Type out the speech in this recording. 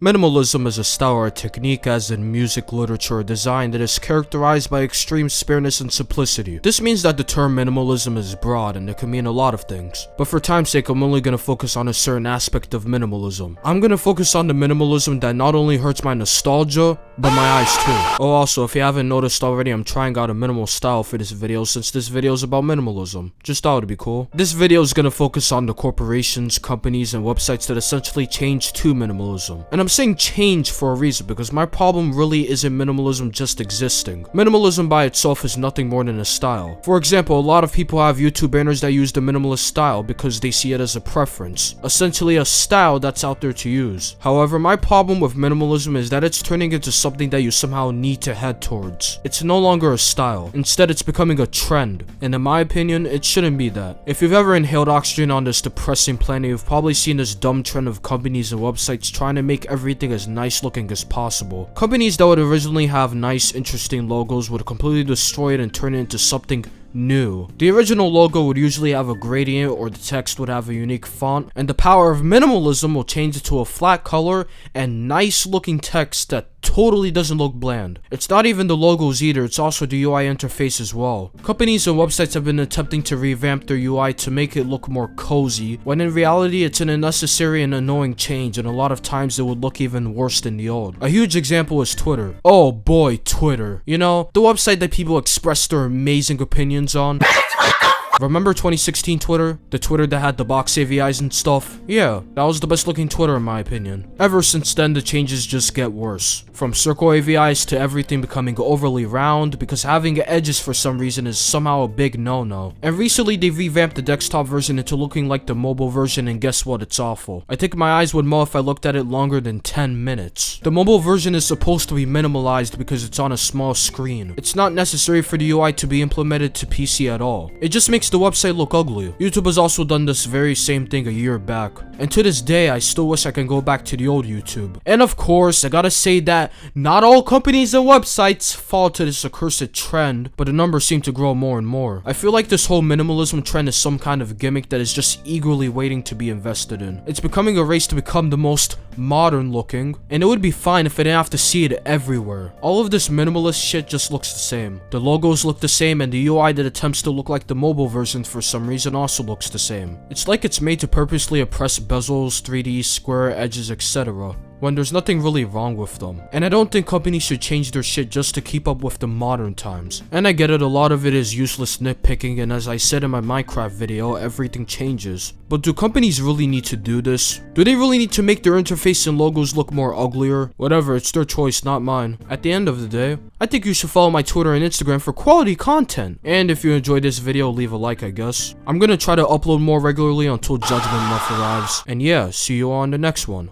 Minimalism is a style or a technique, as in music, literature, or design, that is characterized by extreme spareness and simplicity. This means that the term minimalism is broad and it can mean a lot of things. But for time's sake, I'm only gonna focus on a certain aspect of minimalism. I'm gonna focus on the minimalism that not only hurts my nostalgia, but my eyes too. Oh, also, if you haven't noticed already, I'm trying out a minimal style for this video, since this video is about minimalism. Just thought it'd be cool. This video is gonna focus on the corporations, companies, and websites that essentially changed to minimalism. And I'm saying change for a reason, because my problem really isn't minimalism just existing. Minimalism by itself is nothing more than a style. For example, a lot of people have YouTube banners that use the minimalist style because they see it as a preference, essentially a style that's out there to use. However, my problem with minimalism is that it's turning into something that you somehow need to head towards. It's no longer a style. Instead, it's becoming a trend. And in my opinion, it shouldn't be that. If you've ever inhaled oxygen on this depressing planet, you've probably seen this dumb trend of companies and websites trying to make everything as nice looking as possible. Companies that would originally have nice, interesting logos would completely destroy it and turn it into something new. The original logo would usually have a gradient, or the text would have a unique font, and the power of minimalism will change it to a flat color and nice looking text that totally doesn't look bland. It's not even the logos either, it's also the UI interface as well. Companies and websites have been attempting to revamp their UI to make it look more cozy, when in reality it's an unnecessary and annoying change, and a lot of times it would look even worse than the old. A huge example is Twitter. Oh boy, Twitter. You know, the website that people express their amazing opinions on. Remember 2016 Twitter? The Twitter that had the box AVIs and stuff? Yeah, that was the best looking Twitter in my opinion. Ever since then, the changes just get worse. From circle AVIs to everything becoming overly round, because having edges for some reason is somehow a big no-no. And recently they revamped the desktop version into looking like the mobile version, and guess what? It's awful. I think my eyes would mull if I looked at it longer than 10 minutes. The mobile version is supposed to be minimalized because it's on a small screen. It's not necessary for the UI to be implemented to PC at all. It just makes the website look ugly. YouTube has also done this very same thing a year back, and to this day I still wish I can go back to the old YouTube. And of course, I gotta say that not all companies and websites fall to this accursed trend, but the numbers seem to grow more and more. I feel like this whole minimalism trend is some kind of gimmick that is just eagerly waiting to be invested in. It's becoming a race to become the most modern looking, and it would be fine if I didn't have to see it everywhere. All of this minimalist shit just looks the same. The logos look the same, and the UI that attempts to look like the mobile version for some reason also looks the same. It's like it's made to purposely oppress bezels, 3D, square edges, etc., when there's nothing really wrong with them. And I don't think companies should change their shit just to keep up with the modern times. And I get it, a lot of it is useless nitpicking, and as I said in my Minecraft video, everything changes. But do companies really need to do this? Do they really need to make their interface and logos look more uglier? Whatever, it's their choice, not mine. At the end of the day, I think you should follow my Twitter and Instagram for quality content. And if you enjoyed this video, leave a like, I guess. I'm gonna try to upload more regularly until Judgment Month arrives. And yeah, see you on the next one.